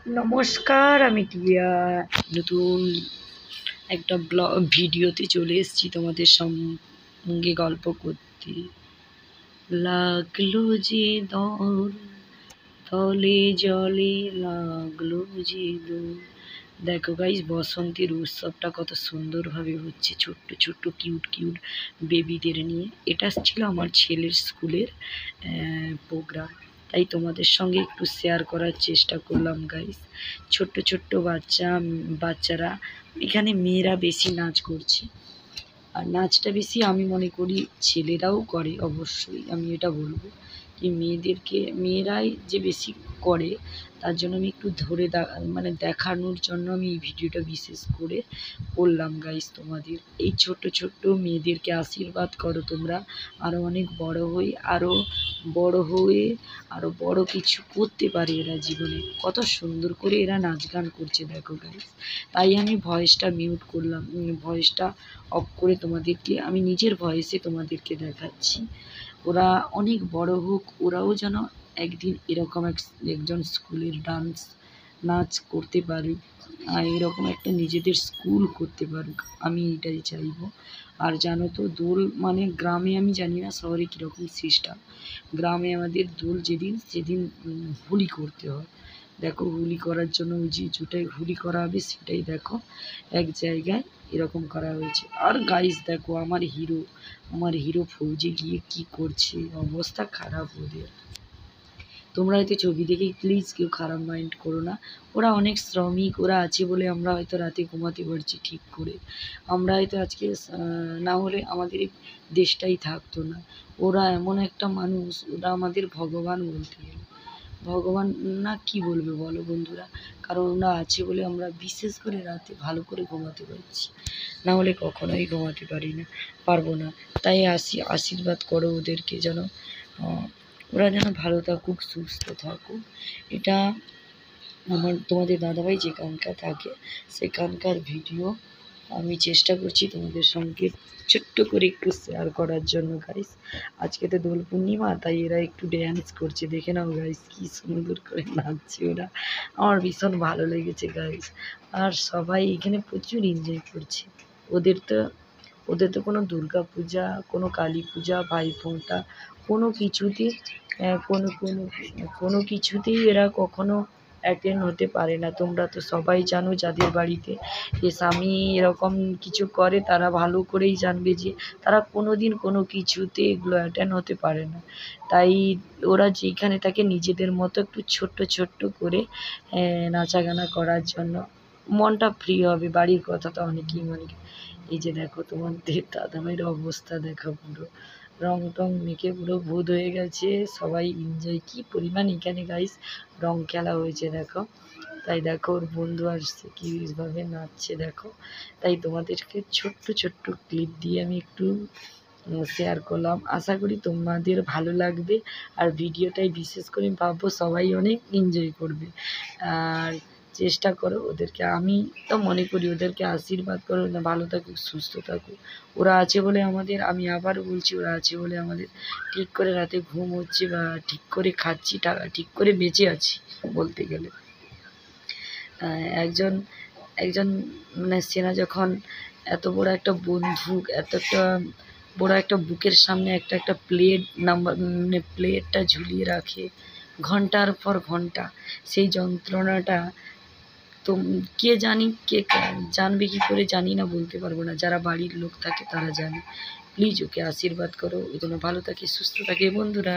নমস্কার, আমি টিয়া। নতুন একটা ভিডিওতে চলে এসেছি তোমাদের সঙ্গে গল্প করতে। লাগলো যে দর তলে জলে লাগলো যে দোল। দেখো গাইস, বসন্তের উৎসবটা কত সুন্দরভাবে হচ্ছে, ছোট্ট ছোট্ট কিউট কিউট বেবিদের নিয়ে। এটা ছিল আমার ছেলের স্কুলের প্রোগ্রাম, তাই তোমাদের সঙ্গে একটু শেয়ার করার চেষ্টা করলাম গাইস। ছোট্ট ছোট্ট বাচ্চারা এখানে, মেয়েরা বেশি নাচ করছে, আর নাচটা বেশি আমি মনে করি ছেলেরাও করে। অবশ্যই আমি এটা বলবো কি মেয়েরাই যে বেশি করে, তার জন্য আমি একটু ধরে দেখানোর জন্য আমি এই ভিডিওটা বিশেষ করে করলাম গাইস তোমাদের। এই ছোট্ট ছোট্ট মেয়েদেরকে আশীর্বাদ করো তোমরা, আরও অনেক বড় হয়ে আরও বড় কিছু করতে পারে এরা জীবনে। কত সুন্দর করে এরা নাচ গান করছে দেখো গাইস। তাই আমি ভয়েসটা মিউট করলাম, ভয়েসটা অফ করে তোমাদেরকে আমি নিজের ভয়েসে তোমাদেরকে দেখাচ্ছি। ওরা অনেক বড় হোক, ওরাও যেন একদিন এরকম একজন স্কুলের নাচ করতে পারে, আর এরকম একটা নিজেদের স্কুল করতে পারুক, আমি এটাই চাইবো। আর জানো তো, দোল মানে গ্রামে, আমি জানি না শহরে কীরকম সিস্টেম, গ্রামে আমাদের দোল সেদিন হোলি করতে হয়। দেখো, হোলি করার জন্য ওই যে যেটাই হোলি করা হবে সেটাই দেখো এক জায়গায় এরকম করা হয়েছে। আর গাইস দেখো, আমার হিরো ফৌজি গিয়ে কি করছে, অবস্থা খারাপ ওদের। তোমরা হয়তো ছবি দেখে প্লিজ কেউ খারাপ মাইন্ড করো না। ওরা অনেক শ্রমিক, ওরা আছে বলে আমরা হয়তো রাতে ঘুমাতে পারছি ঠিক করে। আমরা হয়তো আজকে না হলে আমাদের এই দেশটাই থাকতো না। ওরা এমন একটা মানুষ, ওরা আমাদের ভগবান বলতে গেলে। ভগবান না, কি বলবে বলো বন্ধুরা, কারণ ওরা আছে বলে আমরা বিশেষ করে রাতে ভালো করে ঘুমাতে পারছি, না হলে কখনোই ঘুমাতে পারবো না। তাই আশীর্বাদ করো ওদেরকে, যেন ওরা যেন ভালো থাকুক, সুস্থ থাকুক। এটা তোমাদের দাদাভাই যেখানকার থাকে সেখানকার ভিডিও আমি চেষ্টা করছি তোমাদের সঙ্গে ছোট্ট করে একটু শেয়ার করার জন্য গাইস। আজকে তো দোল পূর্ণিমা, তাই এরা একটু ড্যান্স করছে, দেখে নাও গাইস কি সুন্দর করে নাচছে ওরা। আমার ভীষণ ভালো লেগেছে গাইস। আর সবাই এখানে প্রচুর এনজয় করছে। ওদের তো কোনো দুর্গা পূজা, কোনো কালী পূজা, ভাইফোঁটা, কোনো কিছুতে কোনো কিছুতেই এরা কখনো অ্যাটেন্ড হতে পারে না। তোমরা তো সবাই জানো, যাদের বাড়িতে স্বামী এরকম কিছু করে তারা ভালো করেই জানবে যে তারা কোনো দিন কোনো কিছুতে এগুলো অ্যাটেন্ড হতে পারে না। তাই ওরা যেখানে থাকে নিজেদের মতো একটু ছোট্ট করে নাচা গানা করার জন্য মনটা ফ্রি হবে। বাড়ির কথা তো অনেকেই মনে। এই যে দেখো, তোমাদের দাদাভাইয়ের অবস্থা দেখো, পুরো রং টং মেখে পুরো ভূত হয়ে গেছে। সবাই এনজয় কি পরিমাণ এখানে গাইস রং খেলা হয়েছে দেখো। তাই দেখো, ওর বন্ধু আসছে কীভাবে নাচছে দেখো। তাই তোমাদেরকে ছোট্ট ক্লিপ দিয়ে আমি একটু শেয়ার করলাম। আশা করি তোমাদের ভালো লাগবে, আর ভিডিওটাই বিশেষ করে ভাববো সবাই অনেক এনজয় করবে। আর চেষ্টা করো ওদেরকে, আমি তো মনে করি ওদেরকে আশীর্বাদ করো না, ভালো থাকুক, সুস্থ থাকুক। ওরা আছে বলে আমাদের, আমি আবার বলছি, ওরা আছে বলে আমাদের ঠিক করে রাতে ঘুম হচ্ছে, বা ঠিক করে খাচ্ছি, ঠিক করে বেঁচে আছি বলতে গেলে। একজন সেনা যখন এত বড় একটা বন্দুক, বড় একটা বুকের সামনে একটা প্লেটটা ঝুলিয়ে রাখে ঘন্টার পর ঘন্টা, সেই যন্ত্রণাটা তো কে জানবে কি করে জানি না, বলতে পারবো না। যারা বাড়ির লোক থাকে তারা জানে। প্লিজ ওকে আশীর্বাদ করো, ও যেন ভালো থাকে, সুস্থ থাকে বন্ধুরা।